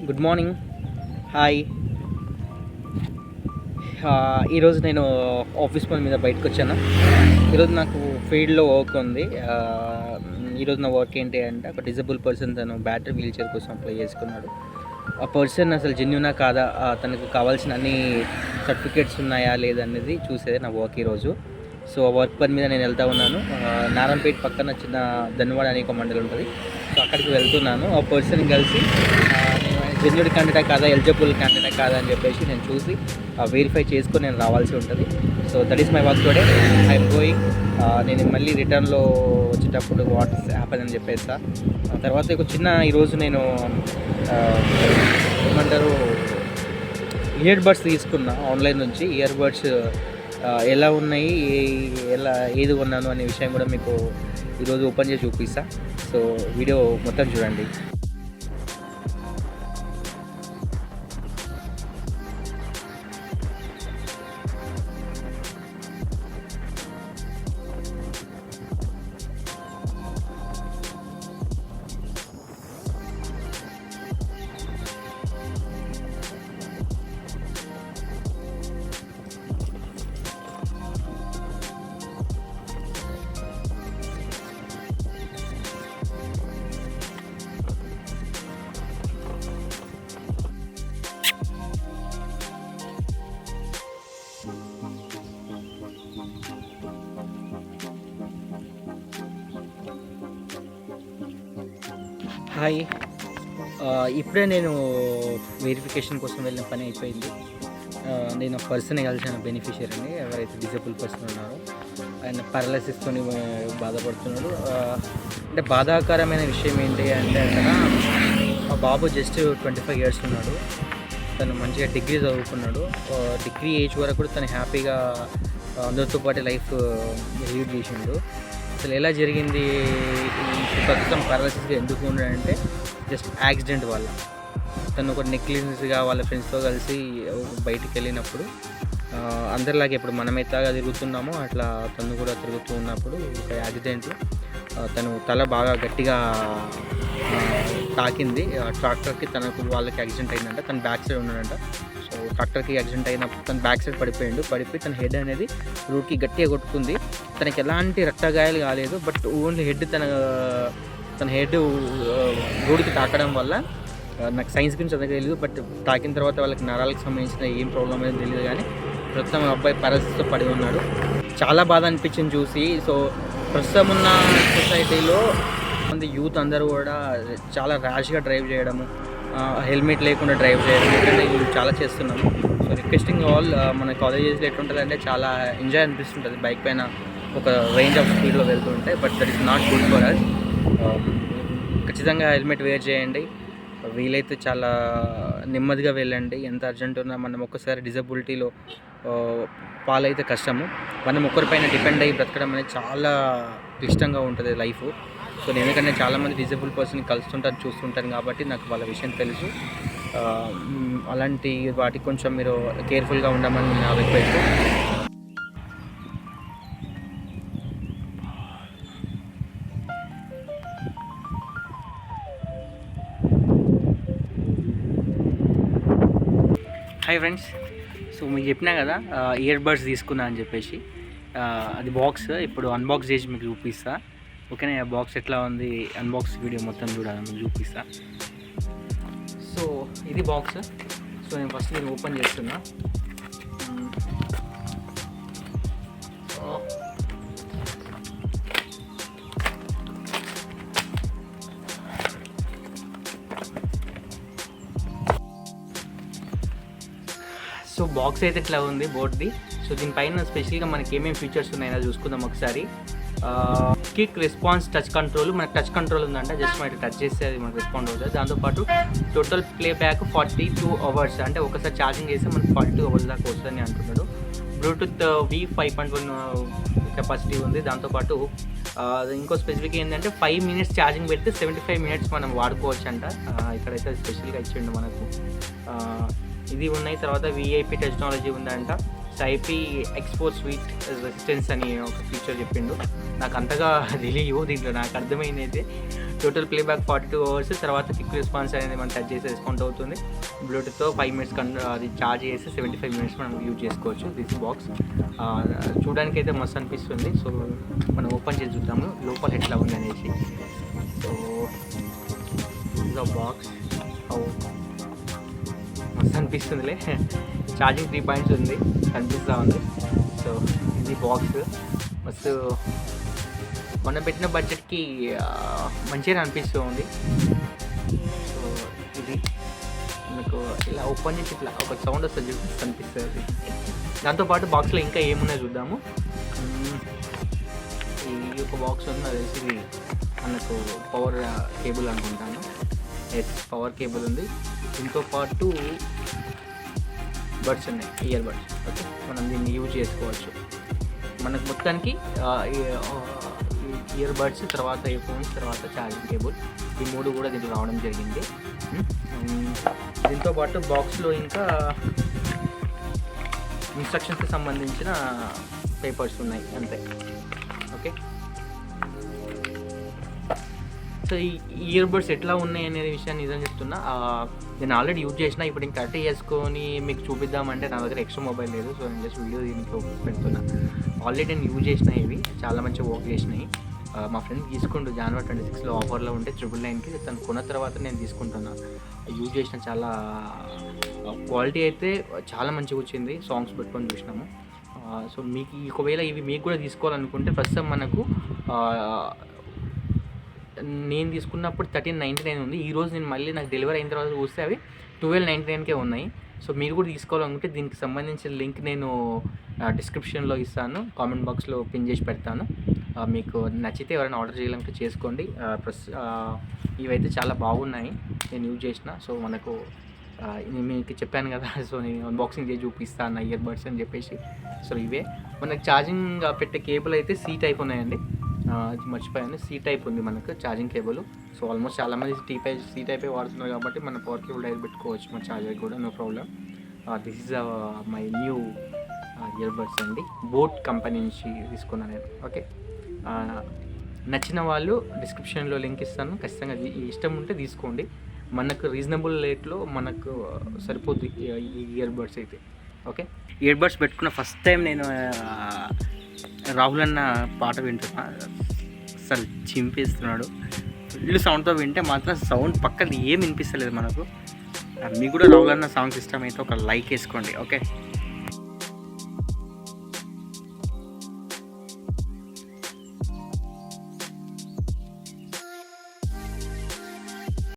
Good morning. Hi. ఈరోజు నేను office పని మీద బయటకు వచ్చాను. ఈరోజు నాకు ఫీల్డ్లో వర్క్ ఉంది. ఈరోజు నా వర్క్ ఏంటి అంటే, ఒక డిజబుల్ పర్సన్ తను బ్యాటరీ వీల్ చైర్ కోసం అప్లై చేసుకున్నాడు. ఆ పర్సన్ అసలు జెన్యూనా కాదా, తనకు కావాల్సిన అన్ని సర్టిఫికేట్స్ ఉన్నాయా లేదనేది చూసేది నా వర్క్ ఈరోజు. సో ఆ వర్క్ పని మీద నేను వెళ్తూ ఉన్నాను. నారాయణపేట పక్కన చిన్న ధన్వాడ అనే ఒక మండలి ఉంటుంది. సో అక్కడికి వెళ్తున్నాను. ఆ పర్సన్ కలిసి నేను జెన్యూన్ క్యాండిడేట్ కాదా, ఎలిజిబుల్ క్యాండిడేట్ కాదా అని చెప్పేసి నేను చూసి వెరిఫై చేసుకొని నేను రావాల్సి ఉంటుంది. So that is my work today. I'm going. నేను మళ్ళీ రిటర్న్లో వచ్చేటప్పుడు వాట్ హ్యాపన్ అని చెప్పేస్తా. తర్వాత ఒక చిన్న ఈరోజు నేను ఏమంటారు ఇయర్బడ్స్ తీసుకున్నా ఆన్లైన్ నుంచి. ఇయర్బడ్స్ ఎలా ఉన్నాయి, ఏది కొన్నాను అనే విషయం కూడా మీకు ఈరోజు ఓపెన్ చేసి చూపిస్తా. సో వీడియో మొత్తం చూడండి. హాయ్. ఇప్పుడే నేను వెరిఫికేషన్ కోసం వెళ్ళిన పని అయిపోయింది. నేను పర్సన్ కలిసాను, బెనిఫిషియరీని, ఎవరైతే డిజబుల్ పర్సన్ ఉన్నారో. ఆయన పారాలసిస్తో బాధపడుతున్నాడు. అంటే బాధాకరమైన విషయం ఏంటి అంటే, అక్కడ మా బాబు జస్ట్ 25 years ఉన్నాడు. తను మంచిగా డిగ్రీ చదువుకున్నాడు. డిగ్రీ ఏజ్ వరకు కూడా తను హ్యాపీగా అందరితో పాటు లైఫ్ లీడ్ చేసిండు. అసలు ఎలా జరిగింది, ప్రస్తుతం పారాలసిస్గా ఎందుకు ఉన్నాడంటే జస్ట్ యాక్సిడెంట్ వల్ల. తను ఒక నెగ్లిజెన్స్గా వాళ్ళ ఫ్రెండ్స్తో కలిసి బయటికి వెళ్ళినప్పుడు, అందరిలాగే ఇప్పుడు మనమైతే తిరుగుతున్నామో అట్లా తను కూడా తిరుగుతూ ఉన్నప్పుడు ఒక యాక్సిడెంట్. తను తల బాగా గట్టిగా తాకింది. ట్రాక్టర్కి తనకు వాళ్ళకి యాక్సిడెంట్ అయిందంట. తను బ్యాక్ సైడ్ ఉన్నాడంట. సో ట్రాక్టర్కి యాక్సిడెంట్ అయినప్పుడు తను బ్యాక్ సైడ్ పడిపోయి తన హెడ్ అనేది రోడ్కి గట్టిగా కొట్టుకుంది. తనకి ఎలాంటి రక్తగాయాలు కాలేదు, బట్ ఓన్లీ హెడ్ తన హెడ్ రోడ్కి తాకడం వల్ల, నాకు సైన్స్ గురించి అంత తెలియదు, బట్ తాకిన తర్వాత వాళ్ళకి నరాలకు సంబంధించిన ఏం ప్రాబ్లం అనేది తెలియదు, కానీ ప్రస్తుతం అబ్బాయి పారాలసిస్తో పడి ఉన్నాడు. చాలా బాధ అనిపించింది చూసి. సో ప్రస్తుతం ఉన్న సొసైటీలో మంది యూత్ అందరూ కూడా చాలా ర్యాష్గా డ్రైవ్ చేయడము, హెల్మెట్ లేకుండా డ్రైవ్ చేయడం ఇట్లాంటి చాలా చేస్తున్నాము. సో రిక్వెస్టింగ్ ఆల్, మన కాలేజెస్లో ఎట్లుంటుంది అంటే చాలా ఎంజాయ్ అనిపిస్తుంటుంది బైక్ పైన ఒక రేంజ్ ఆఫ్ స్పీడ్లో వెళ్తుంటే, but that is not good for us. ఖచ్చితంగా హెల్మెట్ వేర్ చేయండి. వీలైతే చాలా నెమ్మదిగా వెళ్ళండి. ఎంత అర్జెంట్ ఉన్నా మనం ఒక్కసారి డిజబిలిటీలో పాలైతే కష్టము. మనం ఒకరిపైన డిపెండ్ అయ్యి బ్రతకడం అనేది చాలా క్లిష్టంగా ఉంటుంది లైఫ్. సో నేను ఎందుకంటే చాలామంది డిజబుల్ పర్సన్ కలుస్తుంటాను, చూస్తుంటాను, కాబట్టి నాకు వాళ్ళ విషయం తెలుసు. అలాంటి వాటికి కొంచెం మీరు కేర్ఫుల్గా ఉండమని నా రిక్వెస్ట్. Hi friends. సో మీకు చెప్పినా కదా ఇయర్బడ్స్ తీసుకున్నా అని చెప్పేసి. అది బాక్స్ ఇప్పుడు అన్బాక్స్ చేసి మీకు చూపిస్తా. ఓకేనా? ఆ బాక్స్ ఎట్లా ఉంది, అన్బాక్స్ వీడియో మొత్తం చూడాలి, మీకు చూపిస్తా. సో ఇది బాక్స్. సో నేను ఫస్ట్ నేను ఓపెన్ చేస్తున్నా. సో బాక్స్ అయితే ఇట్లా ఉంది బోర్డ్ది. సో దీనిపైన స్పెషల్గా మనకి ఏమేమి ఫీచర్స్ ఉన్నాయో చూసుకుందాం ఒకసారి. క్విక్ రెస్పాన్స్ టచ్ కంట్రోల్, మనకు టచ్ కంట్రోల్ ఉందంటే జస్ట్ మనకి టచ్ చేస్తే అది మనకు రెస్పాండ్ అవుతుంది. దాంతోపాటు టోటల్ ప్లే బ్యాక్ 42 hours, అంటే ఒకసారి ఛార్జింగ్ చేస్తే మనకు 42 hours దాకా వస్తుందని అంటున్నాడు. బ్లూటూత్ V5.1 కెపాసిటీ ఉంది. దాంతోపాటు ఇంకో స్పెసిఫిక్ ఏంటంటే 5 minutes ఛార్జింగ్ పెడితే 75 minutes మనం వాడుకోవచ్చు అంట. ఇక్కడైతే స్పెషల్గా ఇచ్చిండు మనకు. ఇది ఉన్నాయి. తర్వాత VIP టెక్నాలజీ ఉందంట. టైప్ ఎక్స్పోర్ట్ స్వీట్ రెసిస్టెన్స్ అని ఒక ఫీచర్ చెప్పిండు. నాకు అంతగా తెలియవు దీంట్లో. నాకు అర్థమైంది అయితే టోటల్ ప్లేబ్యాక్ 42 hours, తర్వాత క్విక్ రెస్పాన్స్ అనేది మనం టచ్ చేసి రెస్పాండ్ అవుతుంది. బ్లూటూత్తో 5 minutes అది ఛార్జ్ చేసి 75 minutes మనం యూజ్ చేసుకోవచ్చు. దిస్ బాక్స్ చూడడానికి అయితే మస్తు అనిపిస్తుంది. సో మనం ఓపెన్ చేసి చూద్దాము లోపల ఎట్లా ఉంది అనేసి. సో బాక్స్ మస్తు అనిపిస్తుందిలే. ఛార్జింగ్ 3 points ఉంది, కనిపిస్తూ ఉంది. సో ఇది బాక్స్ మస్తు మనం పెట్టిన బడ్జెట్కి మంచిగా అనిపిస్తూ ఉంది. సో ఇది మనకు ఇలా ఓపెన్ చేసి ఇట్లా ఒక సౌండ్ వస్తుంది అనిపిస్తుంది. దాంతోపాటు బాక్స్లో ఇంకా ఏమున్నాయో చూద్దాము. ఈ ఒక బాక్స్ ఉంది, అది తెలిసి మనకు పవర్ కేబుల్ అనుకుంటాను. ఎస్, పవర్ కేబుల్ ఉంది. దీంతో పాటు బడ్స్ ఉన్నాయి, ఇయర్ బడ్స్. ఓకే, మనం దీన్ని యూజ్ చేసుకోవచ్చు. మనకు మొత్తానికి ఇయర్ బడ్స్, తర్వాత ఇయర్ ఫోన్స్, తర్వాత ఛార్జింగ్ కేబుల్, ఈ 3 కూడా దీంట్లో రావడం జరిగింది. దీంతోపాటు బాక్స్లో ఇంకా ఇన్స్ట్రక్షన్స్కి సంబంధించిన పేపర్స్ ఉన్నాయి అంతే. ఓకే, సో ఈ ఇయర్ బడ్స్ ఎట్లా ఉన్నాయి అనే విషయాన్ని నిజం చెప్తున్నా. నేను ఆల్రెడీ యూజ్ చేసిన. ఇప్పుడు ఇంకా కరెక్ట్ చేసుకొని మీకు చూపిద్దామంటే నా దగ్గర ఎక్స్ట్రా మొబైల్ లేదు. సో నేను జస్ట్ వీడియో దీంట్లో పెడుతున్నా. ఆల్రెడీ నేను యూజ్ చేసిన, ఇవి చాలా మంచిగా వర్క్ చేసినాయి. మా ఫ్రెండ్ తీసుకుంటూ January 26 ఆఫర్లో ఉంటే 999కి తను కొన్న తర్వాత నేను తీసుకుంటున్నా. యూజ్ చేసిన చాలా క్వాలిటీ అయితే చాలా మంచిగా వచ్చింది. సాంగ్స్ పెట్టుకొని చూసినాము. సో మీకు ఒకవేళ ఇవి మీకు కూడా తీసుకోవాలనుకుంటే ఫస్ట్ మనకు నేను తీసుకున్నప్పుడు 1399 ఉంది. ఈరోజు నేను మళ్ళీ నాకు డెలివరీ అయిన తర్వాత చూస్తే అవి 1299కే ఉన్నాయి. సో మీరు కూడా తీసుకోవాలనుకుంటే దీనికి సంబంధించిన లింక్ నేను డిస్క్రిప్షన్లో ఇస్తాను, కామెంట్ బాక్స్లో పిన్ చేసి పెడతాను. మీకు నచ్చితే ఎవరైనా ఆర్డర్ చేయాలంటే చేసుకోండి. ఇవైతే చాలా బాగున్నాయి, నేను యూజ్ చేసిన. సో మనకు నేను మీకు చెప్పాను కదా, సో నేను అన్బాక్సింగ్ చేసి చూపిస్తాను ఇయర్ బడ్స్ అని చెప్పేసి. సో ఇవే మనకు ఛార్జింగ్ పెట్టే కేబుల్ అయితే C టైప్ ఉన్నాయండి. మర్చిపోయాను, C టైప్ ఉంది మనకు ఛార్జింగ్ కేబుల్. సో ఆల్మోస్ట్ చాలామంది C టైపే వాడుతున్నారు కాబట్టి మన పవర్ కేబుల్ డైరెక్ట్ పెట్టుకోవచ్చు మన ఛార్జర్ కూడా, no problem. This is my new earbuds అండి, boAt కంపెనీ నుంచి తీసుకున్నాను నేను. ఓకే, నచ్చిన వాళ్ళు డిస్క్రిప్షన్లో లింక్ ఇస్తాను, ఖచ్చితంగా ఇష్టం ఉంటే తీసుకోండి. మనకు రీజనబుల్ రేట్లో మనకు సరిపోద్ది ఈ ఇయర్ బడ్స్ అయితే. ఓకే, ఇయర్ బడ్స్ పెట్టుకున్న ఫస్ట్ టైం నేను రాహుల్ అన్న పాట వింటున్నా. అసలు చింపేస్తున్నాడు. ఫుల్ సౌండ్తో వింటే మాత్రం సౌండ్ పక్కన ఏం వినిపిస్తలేదు మనకు. మీకు కూడా రాహుల్ అన్న సాంగ్స్ ఇష్టమైతే ఒక లైక్ వేసుకోండి. ఓకే.